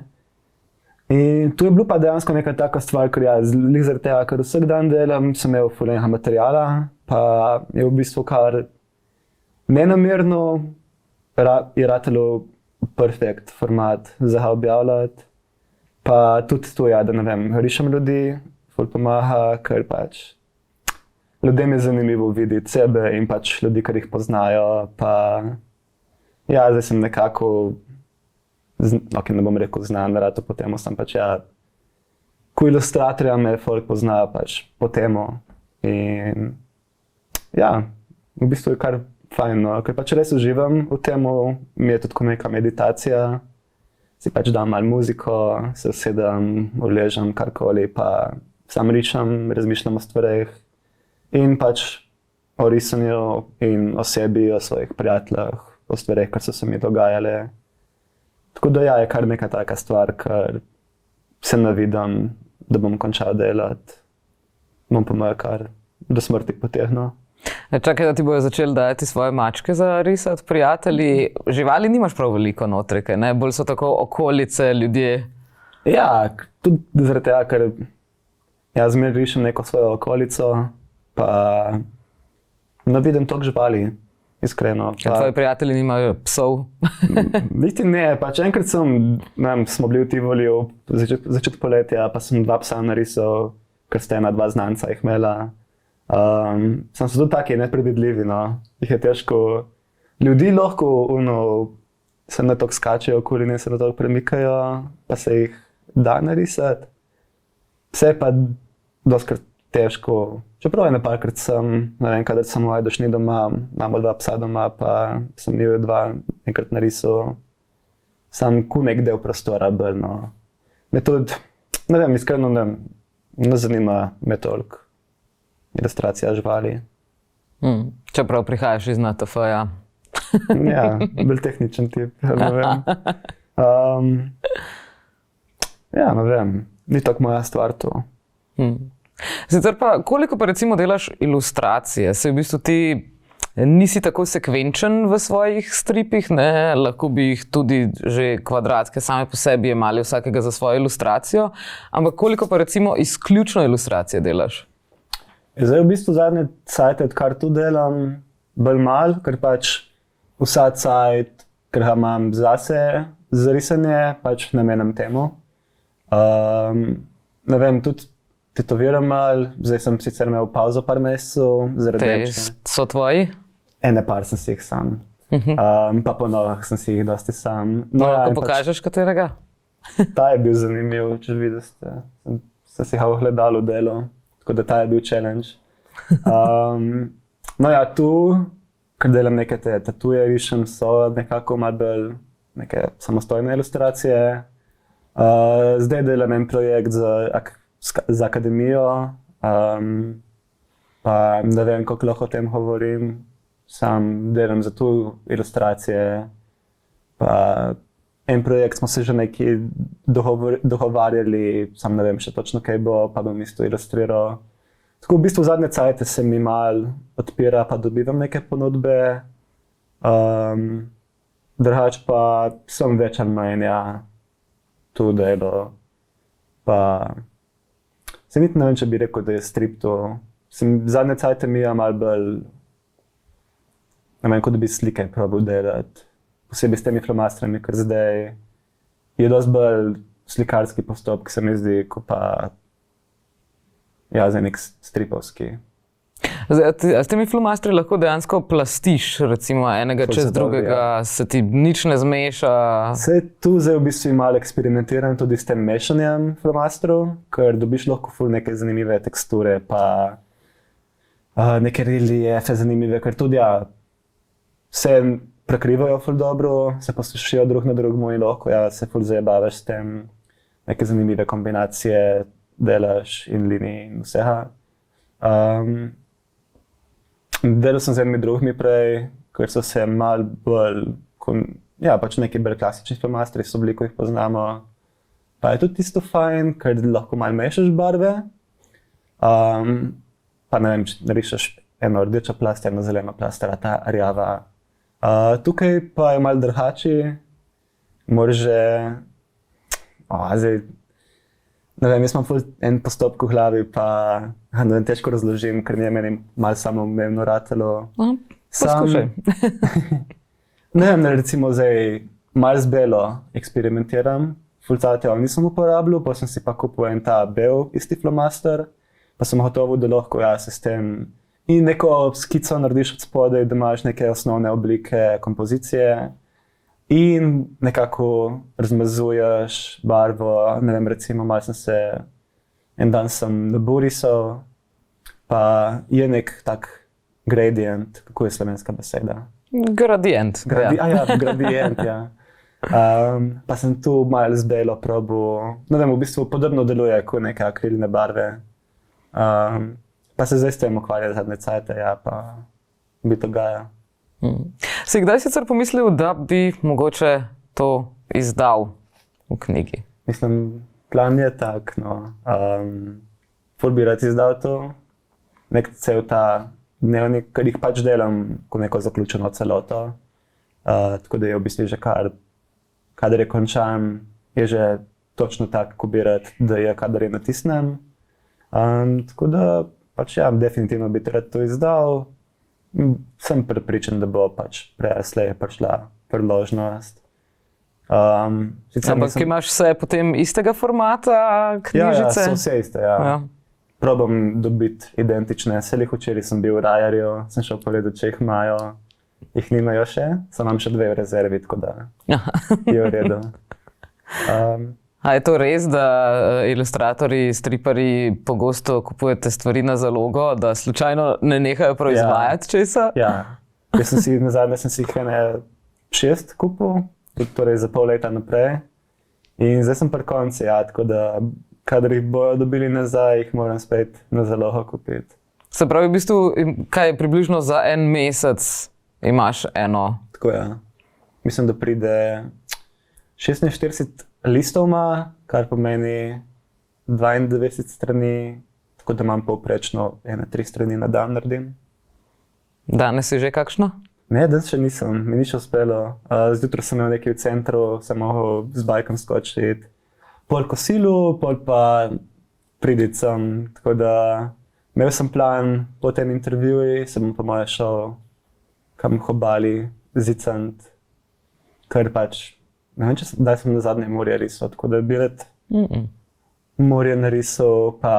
In tu je bilo pa dejansko neka taka stvar, ker zaradi tega, ker vsak dan delam, sem imel ful enega materiala, pa je v bistvu kar nenamerno je ratalo perfekt format za ga objavljati. Pa tudi to da ne vem, rišem ljudi, ful pomaga, ker pač ljudem je zanimivo videti sebe in pač ljudi, ki jih poznajo, pa zdaj sem nekako ne bom rekel znan, rado po temu sem pač ko ilustratorja me folk pozna pač po temu. In v bistvu je kar fajn, ker pač res uživam v temu, mi je tudi kot neka meditacija. Si pač dam malo muziko, se usedem, uležem karkoli, pa sam rišem, razmišljam o stvareh. In pač o risanju in o sebi, o svojih prijateljih, o stvareh, kar so se mi dogajale. Tako da je kar neka taka stvar, ker se navidam, da bom končal delati. bom po moje kar do smrti potegnil. Čakaj, da ti bojo začeli dajati svoje mačke za risati, prijatelji. Živali nimaš prav veliko notrike, ne? Bolj so tako okolice, ljudje. Ja, tudi zaradi tega, ker jaz zmeraj rišem neko svojo okolico, pa ne vidim toliko živali, iskreno. Tvoji prijatelji nimajo psov? Niti ne, pač enkrat smo bili v Tivoliju, začetek poletja, pa sem 2 psa narisal, ker sta 2 znanca jih imela. Sem se tudi taki nepredvidljivi, no. Jih je težko. Ljudi lahko se ne toliko skačejo okoli, ne se ne toliko premikajo, pa se jih da narisati. Vse pa dostikrat težko. Čeprav je nekajkrat ne vem, kadar sem moje došli doma, imamo 2 psa doma, pa sem njiju 2 enkrat narisal. Sam nek del prostora bolj, no. Me tudi, ne vem, iskreno ne zanima me toliko ilustracija živali. Čeprav prihajaš iz NTF-ja. Ja, bolj tehničen tip, ne vem. Ja, ne vem, ni tako moja stvar to. Sicer pa, koliko pa recimo delaš ilustracije? Se v bistvu ti nisi tako sekvenčen v svojih stripih, ne? Lahko bi jih tudi že kvadratke same po sebi jemali vsakega za svojo ilustracijo, ampak koliko pa recimo izključno ilustracije delaš? Zdaj v bistvu zadnje cajte, odkar tu delam, bolj malo, ker pač vsa cajt, ker ga imam zase za risanje, pač namenam temu. Ne vem, tudi tetoviram malo, zdaj sem sicer imel pauzo par mesecev zaradi Te so tvoji? Ene par sem si jih sam. Pa po novah sem si jih dosti sam. No, lahko pokažeš katerega? Ta je bil zanimiv, če vidite. Sem si ga ogledal v delo, tako da ta je bil challenge. No ja, tu, ker delam neke te tatuje, rišem, so nekako malo bolj neke samostojne ilustracije. Zdaj delam en projekt za akademijo, pa ne vem, koliko lahko o tem govorim. Sam delam za tu ilustracije, pa en projekt smo se že nekaj dogovarjali, sam ne vem še točno kaj bo, pa bom isto ilustriral. Tako v bistvu zadnje cajte se mi malo odpira, pa dobivam neke ponudbe. Drugače pa sem več ali manj, ja, tu delo. Pa se niti ne vem, če bi rekel, da je strip to. Zadnje cajte mi je malo bolj, ne vem, kot da bi slike probal delati. Posebej s temi flomastrami, ker zdaj je dosti bolj slikarski postopek, se mi zdi, ko pa za nek stripovski. S temi flomastri lahko dejansko plastiš, recimo enega čez drugega, se ti nič ne zmeša. Saj tu zdaj v bistvu malo eksperimentiram tudi s tem mešanjem flomastrov, ker dobiš lahko ful neke zanimive teksture, pa neke reliefe zanimive, ker tudi vse prekrivajo ful dobro, se poslušijo drug na drugemu in lahko se ful zajebavaš s tem, neke zanimive kombinacije delaš in linij in vsega. Delal sem z enimi drugimi prej, ker so se malo bolj, pač neki bolj klasični flomastri so bili, ko jih poznamo. Pa je tudi tisto fajn, ker lahko malo mešaš barve. Pa ne vem, če narišeš eno rdečo plast, eno zeleno plast, ta rjava. Tukaj pa je malo drugače, moraš že, zdaj, ne vem, jaz imam en postopek v glavi, pa ne vem, težko razložim, ker mi je meni malo samoumevno ratalo. Poskušaj. Ne vem, recimo zdaj malo z belo eksperimentiram, ful cajta nisem uporabljal, pa sem si pa kupil en ta bel isti flomaster, pa sem hotovil, da lahko se s tem in neko skico narediš od spodaj, da imaš neke osnovne oblike kompozicije in nekako razmazuješ barvo, ne vem, recimo malo sem se, en dan sem naburisal, pa je nek tak gradient, kako je slovenska beseda? Gradient. Gradient, ja. Pa sem tu malo z belo probal, ne vem, v bistvu podobno deluje kot neke akrilne barve. Pa se zdaj s tem ukvarja zadnje cajte, pa bi to gaja. Si kdaj sicer pomislil, da bi mogoče to izdal v knjigi? Mislim, plan je tak, no. ful bi rad izdal to, nek cel ta dnevnik, ker jih pač delam kot neko zaključeno celoto. Tako da je v bistvu že kadar je končam, je že točno tak, ko bi rad, da je, kadar je natisnem. Tako da pač ja, definitivno bi rad to izdal. Sem prepričan, da bo pač prej slej prišla priložnost. Ampak imaš vse potem istega formata knjižice? Ja, so vse iste, ja. Probam dobiti identične. Včeraj sem bil v Rajarju, sem šel pogledat, če jih imajo. Jih nimajo še, samo imam še 2 v rezervi, tako da je v redu. A je to res, da ilustratorji, striparji pogosto kupujete stvari na zalogo, da slučajno ne nehajo proizvajati česa? Ja, nazadnje sem si jih 6 kupil, torej za pol leta naprej. In zdaj sem pri koncu, ja, tako da kadar jih bojo dobili nazaj, jih moram spet na zalogo kupiti. Se pravi, v bistvu, kaj je približno za en mesec imaš eno? Tako ja. Mislim, da pride 46 listov ima, kar pomeni 92 strani, tako da imam povprečno 1-3 strani na dan naredim. Danes je že kakšno? Ne, danes še nisem, mi ni še uspelo. Zjutraj sem imel nekaj v centru, sem mogel z bajkom skočiti. Pol kosilu, pol pa priditi sem, tako da imel sem plan po tem intervjuju, se bom po moje šel kam v Obali zicant, ker pač, ne vem, daj sem na zadnje morje risal, tako da bi rad morje narisal, pa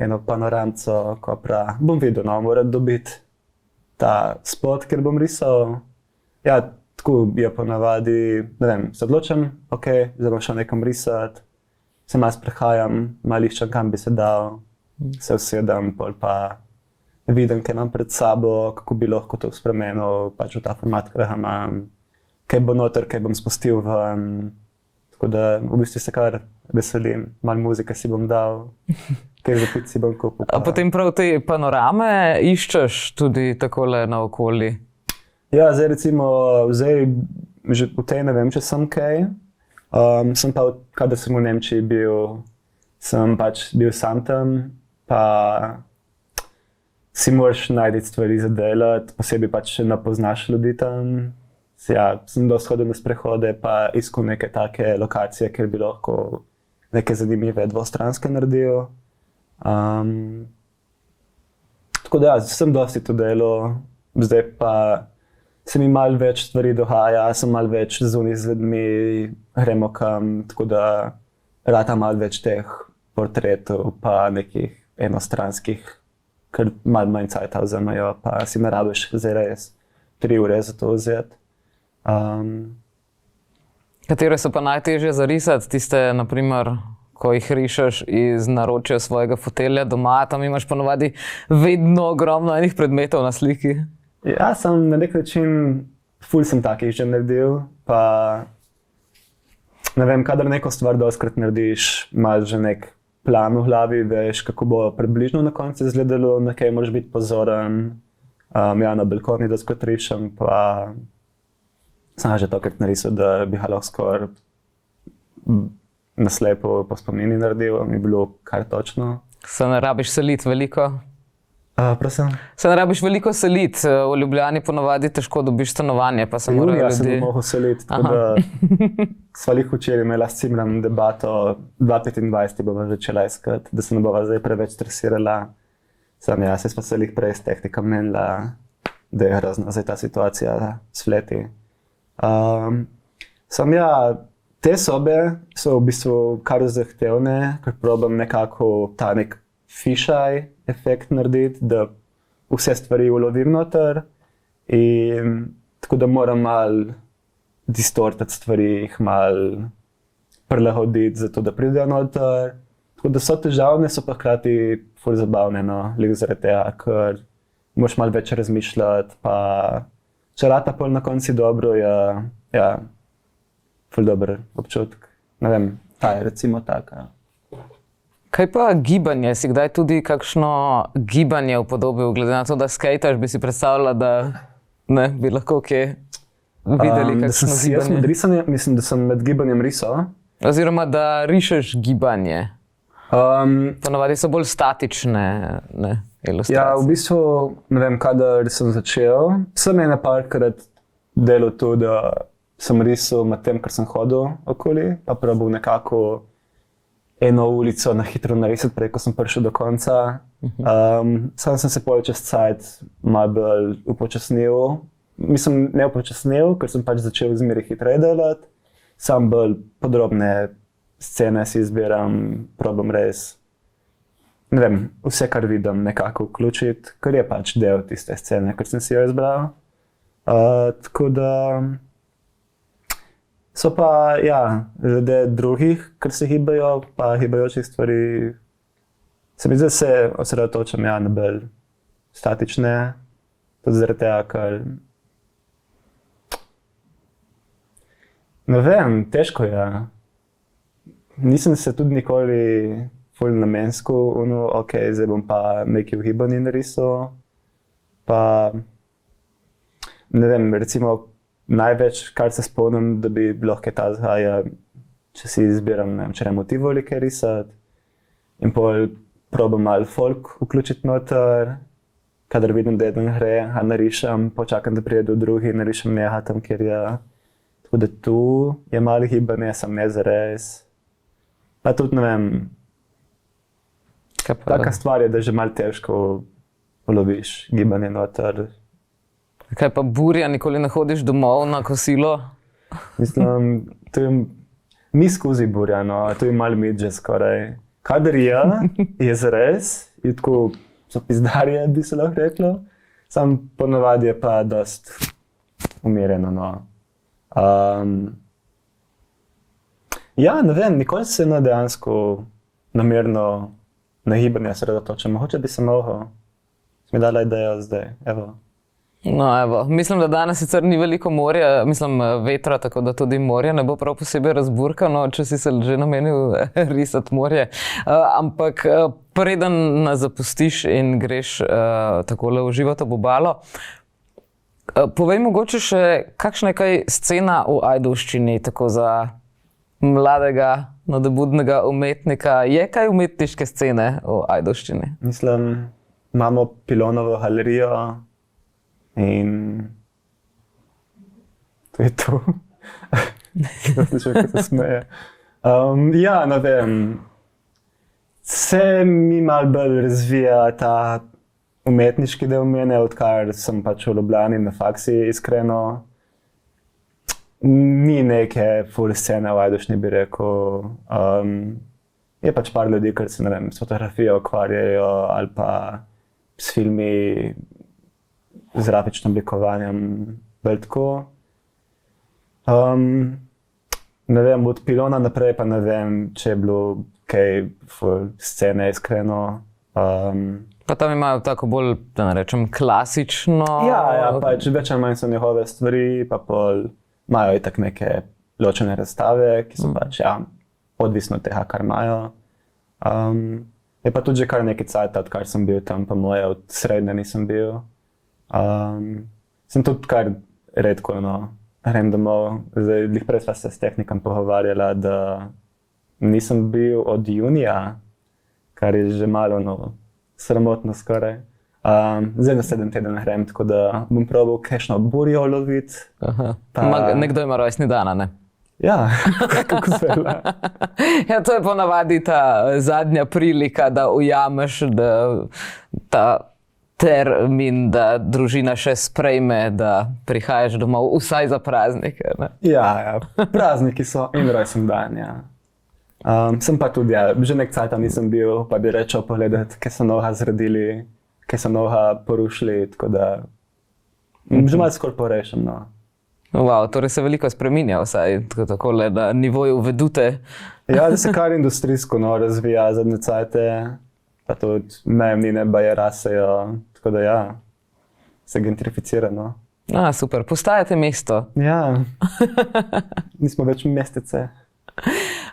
eno panoramco Kopra. Bom videl, no, moram dobiti ta spot, kjer bom risal. Ja, tako je ponavadi, ne vem, se odločam, ok, zdaj bom šel nekam risati, se malo sprehajam, malo iščem, kam bi se dal, se usedem, pol pa vidim, kaj imam pred sabo, kako bi lahko to spremenil, pač v ta format, ki ga imam, kaj bo noter, kaj bom spustil ven. Tako da v bistvu se kar veselim, malo muzike si bom dal, kaj za pit si bom kupil. A potem prav te panorame iščeš tudi takole naokoli? Ja, zdaj recimo, že v tej ne vem, če sem kaj. Sem pa, kadar sem v Nemčiji bil, sem pač bil sam tam, pa si moraš najti stvari za delati, posebej pač ne poznaš ljudi tam. Ja, sem dosti hodil na sprehode, pa iskal neke take lokacije, kjer bi lahko neke zanimive dvostranske naredil. Tako da ja, sem dosti to delal, zdaj pa se mi malo več stvari dogaja, sem malo več zunaj z ljudmi, gremo kam, tako da rata malo več teh portretov, pa nekih enostranskih, ker malo manj cajta vzemajo, pa si ne rabiš zdaj res 3 ure za to vzeti. Katere so pa najtežje zarisati? Tiste, naprimer, ko jih rišeš iz naročja svojega fotelja doma, tam imaš ponavadi vedno ogromno enih predmetov na sliki. Ja, sem na nek način, ful sem takih že naredil, pa ne vem, kadar neko stvar dostikrat narediš, imaš že nek plan v glavi, veš, kako bo približno na koncu izgledalo, na kaj moraš biti pozoren. Ja, na balkoni dostikrat rišem, pa sem že tokrat narisal, da bi ga lahko skoraj naslepo po spomini naredil, mi je bilo kar točno. Se ne rabiš seliti veliko? Prosim? Se ne rabiš veliko seliti, v Ljubljani ponavadi težko dobiš stanovanje, pa se morajo ljudi... Ja, se bom mogel seliti, tako da sva lih včeraj imela s Cimram debato, 2025 bova začela iskati, da se ne bova zdaj preveč stresirala. Sam ja, se sva se lih prej s tehnikom menila, da je grozna zdaj ta situacija s fleti. Sam ja, te sobe so v bistvu kar zahtevne, ker probam nekako ta nek fisheye efekt narediti, da vse stvari ulovim noter in tako da moram malo distortati stvari, jih malo prilagoditi, zato da pridejo noter. Tako da so težavne, so pa hkrati ful zabavne, no, lik zaradi tega, ker moraš malo več razmišljati, pa če rata pol na konci dobro, ja, ful dober občutek. Ne vem, ta je recimo taka. Kaj pa gibanje? Si kdaj tudi kakšno gibanje upodobil, glede na to, da skejtaš, bi si predstavljala, da ne, bi lahko kje videli kakšno gibanje? Jaz med risanjem, mislim, da sem med gibanjem risal. Oziroma, da rišeš gibanje. Ponavadi so bolj statične, ne, ilustracije. Ja, v bistvu, ne vem, kadar sem začel, sem ena parkrat delal to, da sem risal med tem, kar sem hodil okoli, pa probil nekako eno ulico na hitro narisati, prej, ko sem prišel do konca. Sam sem se pol čez cajt malo bolj upočasnil. Mislim, ne upočasnil, ker sem pač začel zmeraj hitreje delati. Sam bolj podrobne scene si izbiram, probam res, ne vem, vse, kar vidim, nekako vključiti, ker je pač del tiste scene, ker sem si jo izbral. Tako da so pa, ja, glede drugih, ker se hibajo, pa hibajočih stvari, se mi zdi, da se osredotočam na bolj statične, tudi zaradi tega, ker ne vem, težko je. Nisem se tudi nikoli ful namensko, ok, zdaj bom pa nekaj v hibanju narisal, pa ne vem, recimo največ, kar se spomnim, da bi bilo kaj tazga, je, če si izbiram, ne vem, če motivo ali kaj risati in pol probam malo folk vključiti noter, kadar vidim, da eden gre, a narišem, počakam, da pride do drugi, narišem njega tam, kjer je. Tako da tu je malo hibanje, sem ne zares. Pa tudi, ne vem, taka stvar je, da že malo težko uloviš gibanje noter. Kaj pa burja, nikoli ne hodiš domov na kosilo? Mislim, to je, ni skozi burja, no, to je malo midže skoraj. Kadar je zares, je tako so pizdarje, bi se lahko reklo, sam ponavadi je pa dost umirjeno, no. Ja, ne vem, nikoli se ne dejansko namerno na gibanje sredotočam. Mogoče bi se mogel. Mi dala idejo zdaj, evo. No, evo, mislim, da danes sicer ni veliko morja, mislim vetra, tako da tudi morje ne bo prav posebej razburkano, če si se že namenil risati morje. Ampak preden nas zapustiš in greš takole uživati ob obalo, povej mogoče še, kakšna je kaj scena v Ajdovščini, tako za mladega, nadobudnega umetnika. Je kaj umetniške scene v Ajdovščini? Mislim, imamo Pilonovo galerijo in to je to. Slišal, kako se smeje. Ja, ne vem. Se mi malo bolj razvija ta umetniški del mene, odkar sem pač v Ljubljani na faksi, iskreno. Ni neke full scene v Ajdovščini, bi rekel. Je pač par ljudi, ker se, ne vem, s fotografijo ukvarjajo ali pa s filmi, z grafičnim oblikovanjem, bolj tako. Ne vem, od Pilona naprej pa ne vem, če je bilo kaj full scene, iskreno. Pa tam imajo tako bolj, da ne rečem, klasično... Ja, pač več ali manj so njihove stvari, pa pol imajo itak neke ločene razstave, ki so pač, ja, odvisno od tega, kar imajo. Je pa tudi že kar nekaj cajta, odkar sem bil tam, pa moje od srednje nisem bil. Sem tudi kar redko, no, grem domov. Zdaj, prej sva se s tehnikom pogovarjala, da nisem bil od junija, kar je že malo, no, sramotno skoraj. Zdaj naslednji teden grem, tako da bom probal kakšno burjo loviti. Nekdo ima rojstni dan, ne? Ja, kako zvela. Ja, to je ponavadi ta zadnja prilika, da ujameš ta termin, da družina še sprejme, da prihajaš domov vsaj za praznike. Ne? Ja, prazniki so in rojstni dan, ja. Sem pa tudi, ja, že nek cajt nisem bil, pa bi rečel pogledati, kaj so noga zredili, kaj so noga porušili, tako da že malo skoraj porešem, no. Wow, torej se veliko spreminja vsaj takole na nivoju vedute. Ja, da se kar industrijsko, no, razvija zadnje cajte, pa tudi najemnine baje rasejo, tako da ja, se gentrificira, no. Super, postajate mesto. Ja, nismo več mestece.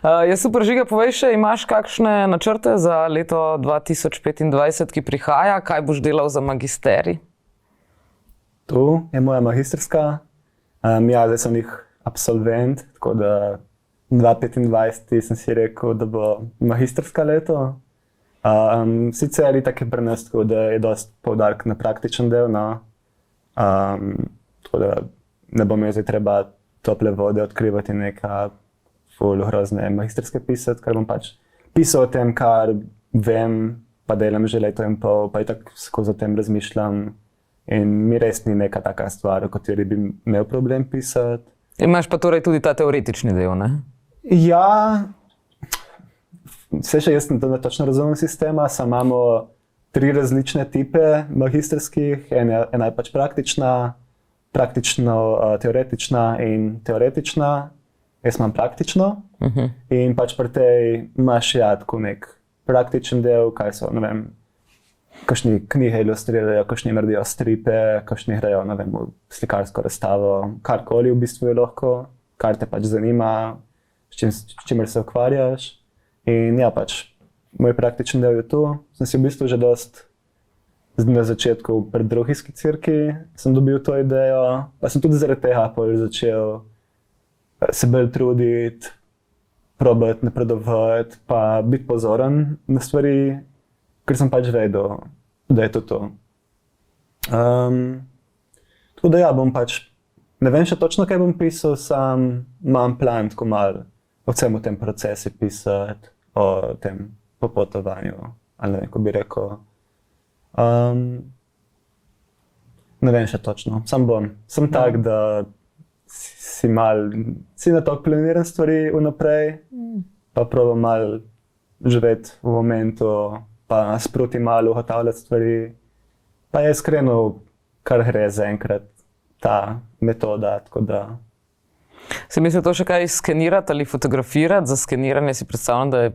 Ja, super, Žiga, povej še, imaš kakšne načrte za leto 2025, ki prihaja? Kaj boš delal za magisterij? Tu je moja magistrska. Ja, zdaj sem jih absolvent, tako da 2025 sem si rekel, da bo magistrska leto. Sicer je tako pri nas tako, da je dosti poudarek na praktičen del, no. Tako da ne bom jaz zdaj treba tople vode odkrivati neka ful grozne magistrske pisati, ker bom pač pisal o tem, kar vem, pa delam že leto in pol, pa tako skozi o tem razmišljam. In mi res ni neka taka stvar, o kateri bi imel problem pisati. Imaš pa torej tudi ta teoretični del, ne? Ja, vse še jaz ne točno razumem sistema, samo imamo 3 različne tipe magistrskih, ena je pač praktična, teoretična in teoretična. Jaz imam praktično in pač pri tej imaš tako nek praktičen del, kaj so, ne vem, kakšni knjige ilustrirajo, kakšni naredijo stripe, kakšni grejo, ne vem, v slikarsko razstavo, karkoli v bistvu je lahko, kar te pač zanima, s čimer se ukvarjaš. In ja, pač moj praktičen del je tu. Sem si v bistvu že dost na začetku pri drugi skicirki sem dobil to idejo, pa sem tudi zaradi tega začel se bolj truditi, probati napredovati, pa biti pozoren na stvari, ker sem pač vedel, da je to. Tako da ja, bom pač, ne vem še točno, kaj bom pisal, sam imam plan tako malo o vsem tem procesu pisati, o tem popotovanju, ali ne vem, ko bi rekel. Ne vem še točno, sam bom. Sem tak, da si na to planiram stvari vnaprej, pa probam malo živeti v momentu, pa sproti malo ugotavljati stvari. Pa je iskreno, kar gre zaenkrat ta metoda, tako da. Si mislil to še kaj skenirati ali fotografirati? Za skeniranje si predstavljam, da je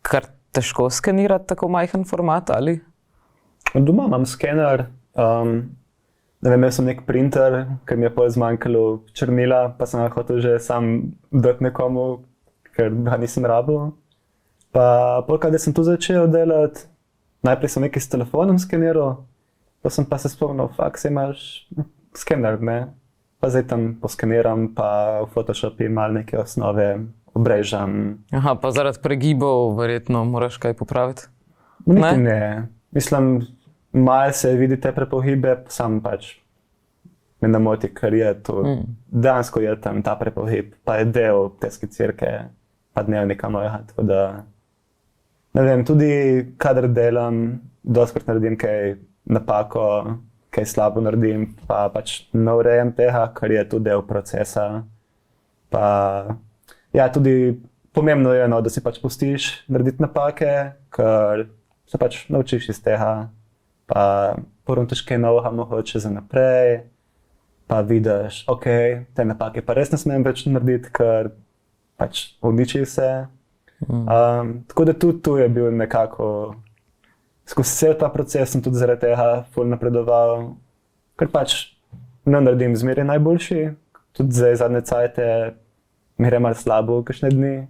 kar težko skenirati tako majhen format, ali? Doma imam skener, ne vem, imel sem nek printer, ker mi je pol zmanjkalo črnila, pa sem ga hotel že sam dati nekomu, ker ga nisem rabil. Pa pol, kadar sem tu začel delati, najprej sem nekaj s telefonom skeniral, pa sem pa se spomnil, saj imaš skener, ne? Pa zdaj tam poskeniram, pa v Photoshopu malo neke osnove obrežam. Aha, pa zaradi pregibov verjetno moraš kaj popraviti? Niti ne. Mislim, malo se vidi te prepogibe, sam pač me ne moti, ker je to. Dejansko je tam ta prepogib, pa je del te skicirke, pa dnevnika mojega, tako da. Ne vem, tudi kadar delam, dostikrat naredim kaj napako, kaj slabo naredim, pa pač ne urejam tega, ker je tudi del procesa. Pa ja, tudi pomembno je, da si pač pustiš narediti napake, ker se pač naučiš iz tega, pa poruntiš kaj novega mogoče za naprej, pa vidiš, ok, te napake pa res ne smem več narediti, ker pač uniči se. Tako da tudi tu je bil nekako, skozi cel ta proces sem tudi zaradi tega ful napredoval, ker pač ne naredim zmeraj najboljši, tudi zdaj zadnje cajte mi gre malo slabo kakšne dni,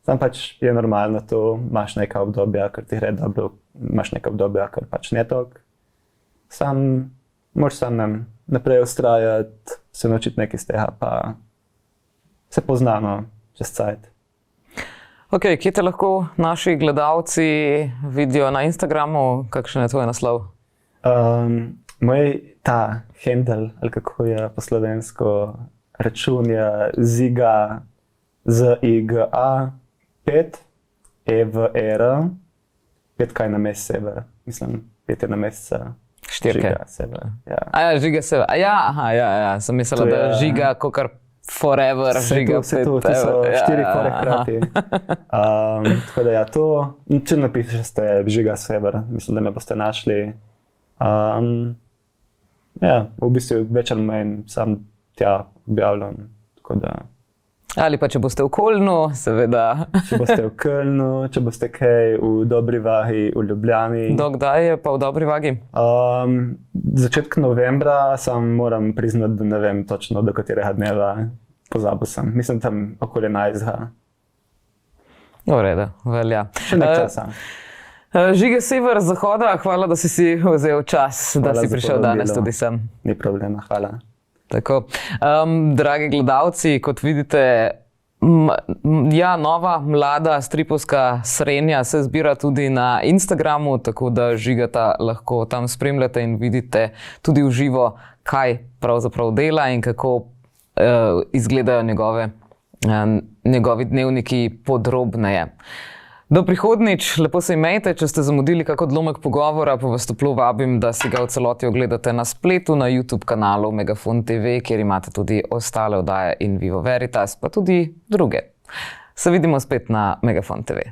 sam pač je normalno to, imaš neka obdobja, ker ti gre dobro, imaš neka obdobja, ker pač ne toliko. Moraš sam naprej vztrajati, se naučiti nekaj iz tega, pa se poznamo čez cajt. Ok, kje te lahko naši gledalci vidijo na Instagramu? Kakšen je tvoj naslov? Moj ta handle, ali kako je po slovensko, račun je Ziga, Z-I-G-A, 5, E-V-E-R, 5 kaj na mesec sever, mislim, 5 je na meseca. 4. Žiga sever, ja. Ja, Žiga sever, ja, sem mislila, da je Žiga kakor forever, Žiga 5. To so 4 fore hkrati. Tako da ja, to, če napišeš, ste Žiga sever, mislim, da me boste našli. Ja, v bistvu več ali manj sam tja objavljam, tako da. Ali pa če boste v Kölnu, seveda. Če boste v Kölnu, če boste kaj v Dobri Vagi, v Ljubljani. Do kdaj je pa v Dobri Vagi? Začetek novembra, sam moram priznati, da ne vem točno do katerega dneva, pozabil sem. Mislim tam okoli 11. V redu, velja. Še nekaj časa. Žiga Sever z Zahoda, hvala, da si vzel čas, da si prišel danes tudi sem. Ni problema, hvala. Tako. Dragi gledalci, kot vidite, Ja, nova, mlada stripovska srenja se zbira tudi na Instagramu, tako da Žigata lahko tam spremljate in vidite tudi v živo, kaj pravzaprav dela in kako izgledajo njegovi dnevniki podrobneje. Do prihodnjič, lepo se imejte, če ste zamudili kak odlomek pogovora, pa vas toplo vabim, da si ga v celoti ogledate na spletu, na YouTube kanalu Megafon TV, kjer imate tudi ostale oddaje in Vivo Veritas, pa tudi druge. Se vidimo spet na Megafon TV.